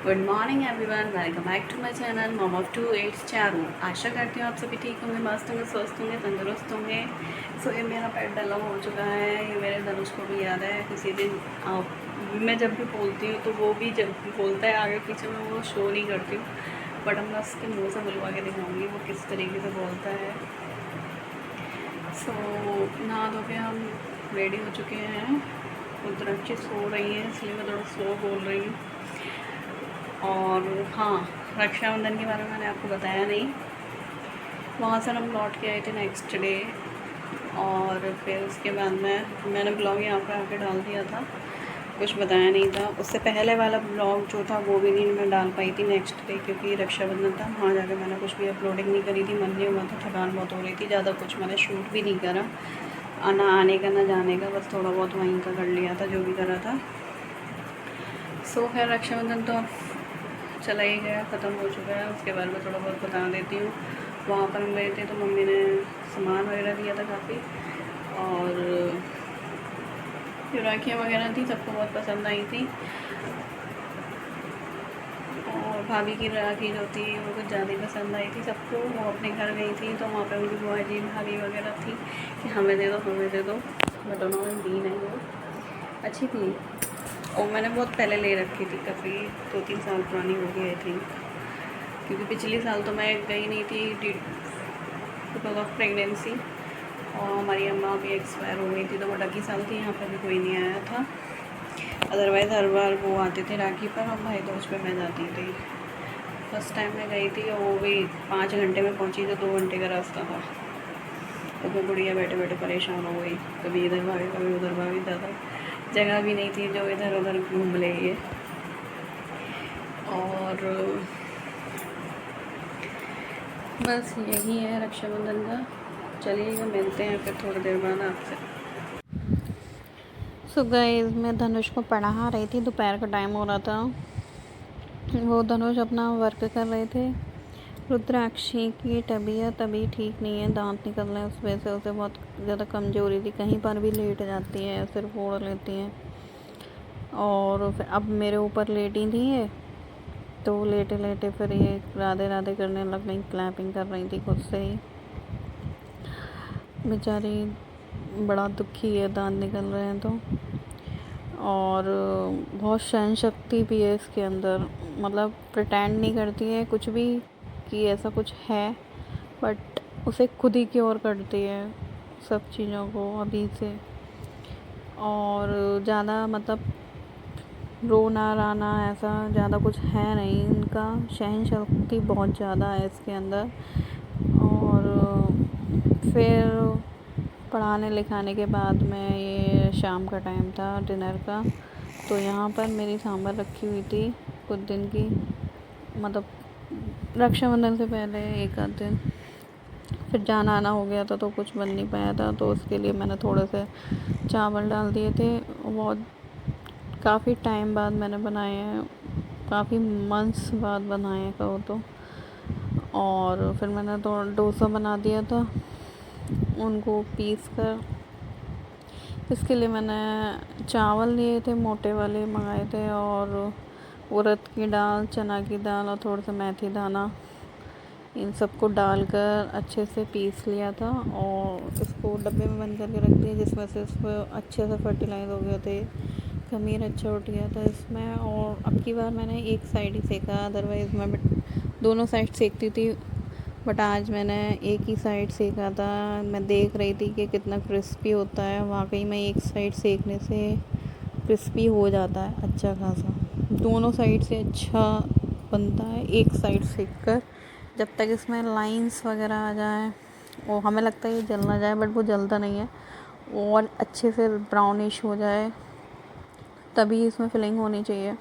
Good morning everyone, welcome back to my channel mom of two it's Charu. आशा करती हूँ आप सभी ठीक होंगे, मस्त होंगे, स्वस्थ होंगे, तंदुरुस्त होंगे। सो ये मेरा पेट डला हो चुका है। ये मेरे धनुष को भी याद है किसी दिन मैं जब भी बोलती हूँ तो वो भी जब भी बोलता है आगे पीछे, मैं वो शो नहीं करती हूँ, बट अब मैं उसके मुँह से बुलवा के दिखाऊँगी वो किस तरीके से बोलता है। सो नहा धो के हम रेडी हो चुके हैं। रुद्राक्षी सो रही है इसलिए मैं थोड़ा स्लो बोल रही हूँ। और हाँ, रक्षाबंधन के बारे में मैंने आपको बताया नहीं। वहाँ से हम लौट के आए थे नेक्स्ट डे, और फिर उसके बाद मैंने ब्लॉग यहाँ पर आके डाल दिया था, कुछ बताया नहीं था। उससे पहले वाला ब्लॉग जो था वो भी नहीं मैं डाल पाई थी नेक्स्ट डे, क्योंकि रक्षाबंधन था। वहाँ जाकर मैंने कुछ भी अपलोडिंग नहीं करी थी, मन नहीं हुआ था, थकान बहुत हो रही थी, ज़्यादा कुछ मैंने शूट भी नहीं करा, ना आने का ना जाने का, बस थोड़ा बहुत वहीं का कर लिया था जो भी करा था। सो खैर रक्षाबंधन तो चला ही गया, ख़त्म हो चुका है। उसके बारे में थोड़ा बहुत बता देती हूँ। वहाँ पर हम गए थे तो मम्मी ने सामान वगैरह दिया था काफ़ी, और जो राखियाँ वगैरह थी सबको बहुत पसंद आई थी। और भाभी की राखी जो थी वो कुछ ज़्यादा ही पसंद आई थी सबको। वो अपने घर गई थी तो वहाँ पर उनकी बुआ जी भाभी वगैरह थी कि हमें दे दो हमें दे दो, बट उन्होंने दी नहीं। वो अच्छी थी और मैंने बहुत पहले ले रखी थी, काफ़ी 2-3 साल पुरानी हो गई थी, क्योंकि पिछले साल तो मैं गई नहीं थी बिकॉज ऑफ प्रेगनेंसी, और हमारी अम्मा भी एक्सपायर हो गई थी, तो वो लकी साल थी, यहाँ पर भी कोई नहीं आया था। अदरवाइज़ हर बार वो आते थे राखी पर, और भाई दोस्त पे मैं जाती थी। फर्स्ट टाइम मैं गई थी और वो भी 5 घंटे में पहुँची, तो 2 घंटे का रास्ता था। तो वो गुड़िया बैठे बैठे परेशान हो गई, कभी इधर भागी कभी उधर भागी, ज़्यादा जगह भी नहीं थी जो इधर उधर घूम लेगी। और बस यही है रक्षाबंधन का। चलिएगा मिलते हैं फिर थोड़ी देर बाद आपसे। सो गाइस, मैं धनुष को पढ़ा रही थी, दोपहर का टाइम हो रहा था। वो धनुष अपना वर्क कर रहे थे। रुद्राक्षी की तबीयत अभी ठीक नहीं है, दांत निकल रहे हैं, उस वजह से उसे बहुत ज़्यादा कमज़ोरी थी, कहीं पर भी लेट जाती है, सिर फोड़ लेती हैं। और फिर अब मेरे ऊपर लेटी थी ये, तो लेटे लेटे फिर ये राधे राधे करने लग गई, क्लैपिंग कर रही थी खुद से ही। बेचारी बड़ा दुखी है, दांत निकल रहे हैं तो। और बहुत सहन शक्ति भी है इसके अंदर, मतलब प्रिटेंड नहीं करती है कुछ भी कि ऐसा कुछ है, बट उसे खुद ही क्योर करती है सब चीज़ों को अभी से। और ज़्यादा मतलब रोना राना ऐसा ज़्यादा कुछ है नहीं, इनका सहन शक्ति बहुत ज़्यादा है इसके अंदर। और फिर पढ़ाने लिखाने के बाद में, ये शाम का टाइम था डिनर का, तो यहाँ पर मेरी सांभर रखी हुई थी कुछ दिन की, मतलब रक्षाबंधन से पहले एक आध दिन। फिर जाना आना हो गया था तो कुछ बन नहीं पाया था, तो उसके लिए मैंने थोड़े से चावल डाल दिए थे। बहुत काफ़ी टाइम बाद मैंने बनाए हैं, काफ़ी मंथ्स बाद बनाए हैं कहो तो। और फिर मैंने तो डोसा बना दिया था उनको पीस कर। इसके लिए मैंने चावल लिए थे, मोटे वाले मंगाए थे, और उड़द की दाल, चना की दाल और थोड़ा सा मेथी दाना, इन सबको डालकर अच्छे से पीस लिया था। और इसको डब्बे में बंद करके रख दिया, जिसमें से इसको अच्छे से फर्टिलाइज हो गया थे, खमीर अच्छा उठ गया था इसमें। और अब की बार मैंने एक साइड ही सेका, अदरवाइज़ मैं दोनों साइड सेकती थी, बट आज मैंने एक ही साइड सेका था। मैं देख रही थी कि कितना क्रिस्पी होता है, वाकई में एक साइड सेकने से क्रिस्पी हो जाता है अच्छा खासा, दोनों साइड से अच्छा बनता है एक साइड सेक कर। जब तक इसमें लाइंस वगैरह आ जाए, वो हमें लगता है ये जल ना जाए, बट वो जलता नहीं है, और अच्छे से ब्राउनिश हो जाए तभी इसमें फिलिंग होनी चाहिए।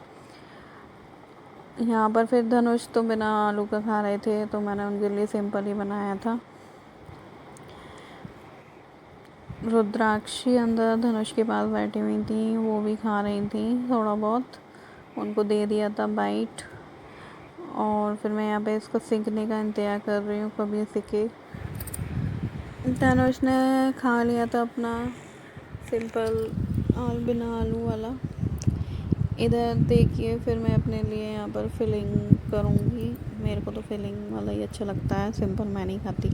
यहाँ पर फिर धनुष तो बिना आलू का खा रहे थे, तो मैंने उनके लिए सिंपल ही बनाया था। रुद्राक्षी अंदर धनुष के पास बैठी हुई थी, वो भी खा रही थी थोड़ा बहुत, उनको दे दिया था बाइट। और फिर मैं यहाँ पे इसको सीखने का इंतज़ार कर रही हूँ कभी सीखे। धनुष ने खा लिया था अपना सिंपल बिना आलू वाला, इधर देखिए, फिर मैं अपने लिए यहाँ पर फिलिंग करूँगी। मेरे को तो फिलिंग वाला ही अच्छा लगता है, सिंपल मैं नहीं खाती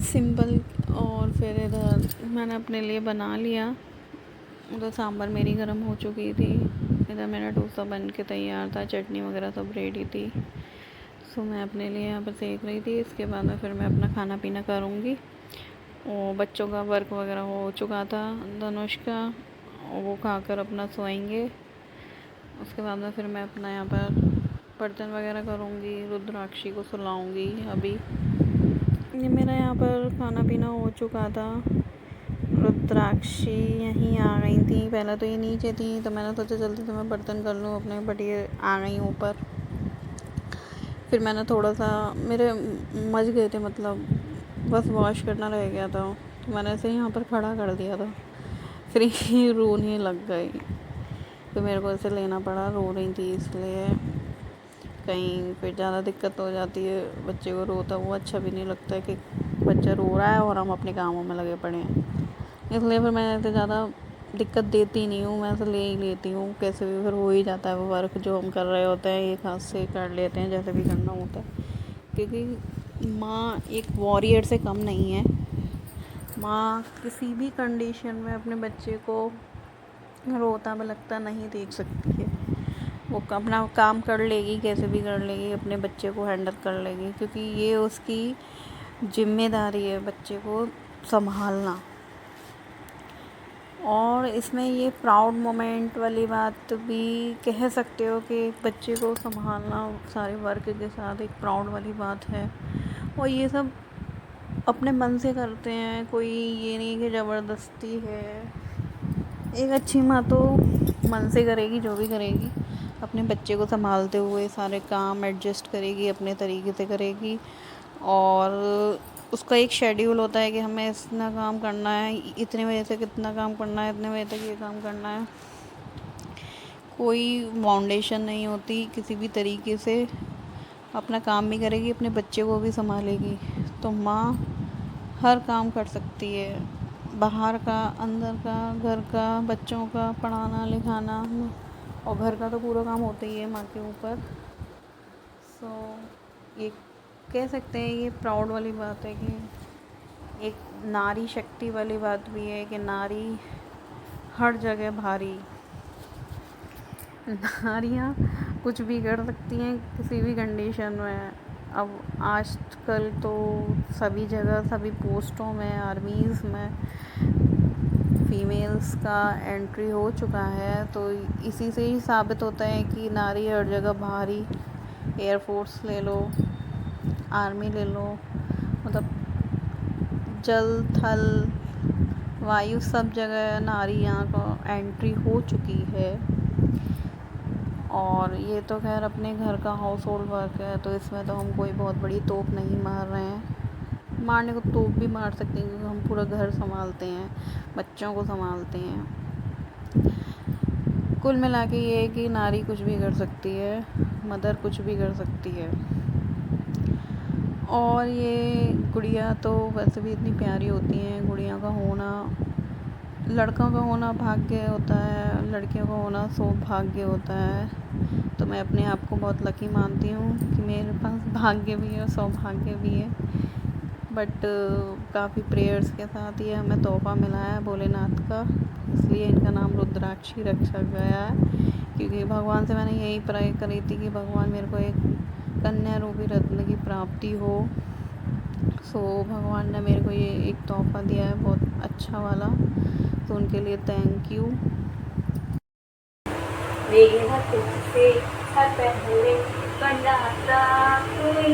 सिंपल। और फिर इधर मैंने अपने लिए बना लिया। उधर सांभर मेरी गर्म हो चुकी थी, इधर मेरा डोसा बन के तैयार था, चटनी वगैरह सब रेडी थी। सो मैं अपने लिए यहाँ पर सेक रही थी। इसके बाद में फिर मैं अपना खाना पीना करूँगी। और बच्चों का वर्क वगैरह हो चुका था धनुष का, वो खाकर अपना सोएंगे। उसके बाद में फिर मैं अपना यहाँ पर बर्तन वगैरह करूँगी, रुद्राक्षी को सुलाऊँगी। अभी ये मेरा यहाँ पर खाना पीना हो चुका था। रुद्राक्षी यहीं आ गई थी, पहले तो ये नीचे थी, तो मैंने सोचा जल्दी से मैं बर्तन कर लूँ अपने, बट ये आ गई ऊपर। फिर मैंने थोड़ा सा, मेरे मच गए थे, मतलब बस वॉश करना रह गया था, तो मैंने ऐसे यहाँ पर खड़ा कर दिया था। फिर ये रोने लग गई, तो मेरे को ऐसे लेना पड़ा, रो रही थी इसलिए। कहीं फिर ज़्यादा दिक्कत हो जाती है, बच्चे को रोता वो अच्छा भी नहीं लगता है कि बच्चा रो रहा है और हम अपने कामों में लगे पड़े हैं। इसलिए फिर मैं ऐसे ज़्यादा दिक्कत देती नहीं हूँ, मैं ऐसे ले ही लेती हूँ। कैसे भी फिर हो ही जाता है वो वर्क जो हम कर रहे होते हैं, एक हाथ से कर लेते हैं जैसे भी करना होता है। क्योंकि माँ एक वॉरियर से कम नहीं है। माँ किसी भी कंडीशन में अपने बच्चे को रोता बिलखता नहीं देख सकती है। वो अपना काम कर लेगी, कैसे भी कर लेगी, अपने बच्चे को हैंडल कर लेगी, क्योंकि ये उसकी जिम्मेदारी है बच्चे को संभालना। और इसमें ये प्राउड मोमेंट वाली बात भी कह सकते हो कि बच्चे को संभालना सारे वर्क के साथ एक प्राउड वाली बात है। और ये सब अपने मन से करते हैं, कोई ये नहीं कि ज़बरदस्ती है। एक अच्छी माँ तो मन से करेगी, जो भी करेगी अपने बच्चे को संभालते हुए सारे काम एडजस्ट करेगी, अपने तरीके से करेगी। और उसका एक शेड्यूल होता है कि हमें इतना काम करना है, इतने बजे तक इतना काम करना है, इतने बजे तक ये काम करना है। कोई बाउंडेशन नहीं होती किसी भी तरीके से, अपना काम भी करेगी, अपने बच्चे को भी संभालेगी। तो माँ हर काम कर सकती है, बाहर का, अंदर का, घर का, बच्चों का पढ़ाना लिखाना, और घर का तो पूरा काम होता ही है माँ के ऊपर। सो ये कह सकते हैं ये प्राउड वाली बात है कि एक नारी शक्ति वाली बात भी है कि नारी हर जगह भारी। नारियाँ कुछ भी कर सकती हैं किसी भी कंडीशन में। अब आजकल तो सभी जगह, सभी पोस्टों में, आर्मीज़ में फीमेल्स का एंट्री हो चुका है। तो इसी से ही साबित होता है कि नारी हर जगह भारी। एयरफोर्स ले लो, आर्मी ले लो, मतलब जल थल वायु सब जगह नारी यहाँ का एंट्री हो चुकी है। और ये तो खैर अपने घर का हाउस होल्ड वर्क है, तो इसमें तो हम कोई बहुत बड़ी तोप नहीं मार रहे हैं। मारने को तोप भी मार सकते हैं, क्योंकि हम पूरा घर संभालते हैं, बच्चों को संभालते हैं। कुल मिला के ये है कि नारी कुछ भी कर सकती है, मदर कुछ भी कर सकती है। और ये गुड़िया तो वैसे भी इतनी प्यारी होती हैं। गुड़िया का होना, लड़कों का होना भाग्य होता है, लड़कियों का होना सौभाग्य होता है। तो मैं अपने आप को बहुत लकी मानती हूँ कि मेरे पास भाग्य भी है और सौभाग्य भी है। बट काफ़ी प्रेयर्स के साथ ये हमें तोहफ़ा मिला है भोलेनाथ का, इसलिए इनका नाम रुद्राक्षी रखा गया है। क्योंकि भगवान से मैंने यही प्रे करी थी कि भगवान मेरे को एक कन्या रूपी रत्न की प्राप्ति हो। सो भगवान ने मेरे को ये एक तोहफ़ा दिया है बहुत अच्छा वाला, तो उनके लिए थैंक यू। मेरा तुझसे हर पहले बनाता कोई,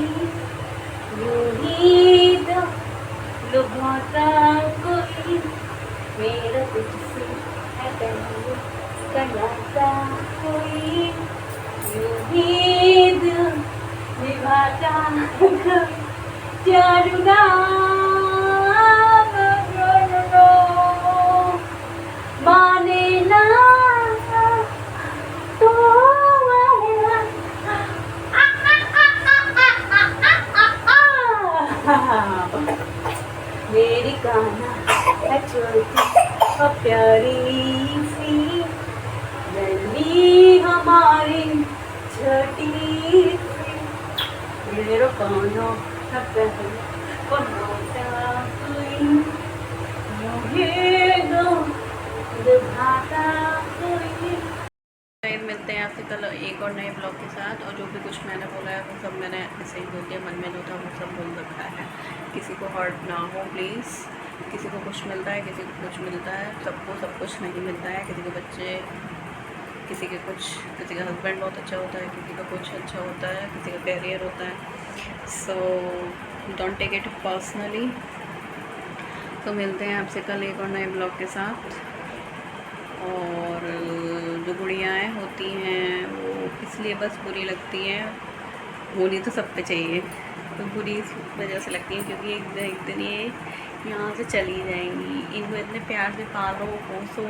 यूं ही लुभाता कोई। मेरा तुझसे हर पहले बनाता कोई, यूं ही निभाता कोई। चारू माने ना तो मेरी गाना है छोटी और प्यारी सी, मैं धरती से मेरो कानों का पहले बनाता कोई मुझे दो दिखाता कोई। मिलते हैं आपसे कल एक और नए ब्लॉग के साथ। और जो भी कुछ मैंने बोला है वो सब मैंने ऐसे ही बोल दिया, मन में जो था वो सब बोल रखा है। किसी को हर्ट ना हो प्लीज़। किसी को कुछ मिलता है, किसी को कुछ मिलता है, सबको सब कुछ नहीं मिलता है। किसी के बच्चे, किसी के कुछ, किसी का हस्बैंड बहुत अच्छा होता है, किसी का कुछ अच्छा होता है, किसी का कैरियर होता है। So don't take it personally. तो मिलते हैं आपसे कल एक और नए ब्लॉग के साथ। और जो गुड़ियाएँ होती हैं वो इसलिए बस बुरी लगती हैं, होनी तो सब पे चाहिए, तो बुरी इस वजह से लगती है क्योंकि एक दिन ये यहाँ से चली जाएंगी। इनको इतने प्यार से पालो पोसो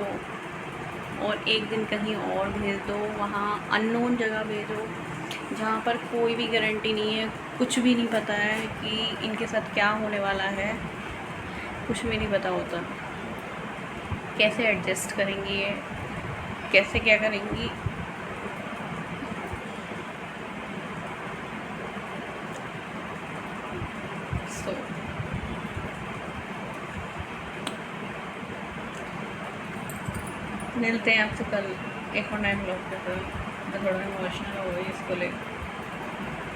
और एक दिन कहीं और भेज दो, वहाँ अननोन जगह भेजो जहाँ पर कोई भी गारंटी नहीं है, कुछ भी नहीं पता है कि इनके साथ क्या होने वाला है, कुछ भी नहीं पता होता। कैसे एडजस्ट करेंगी ये, कैसे क्या करेंगी। सो मिलते हैं आपसे कल एक और नए ब्लॉग के साथ। मैं थोड़ा इमोशनल हो गई इसको लेकर।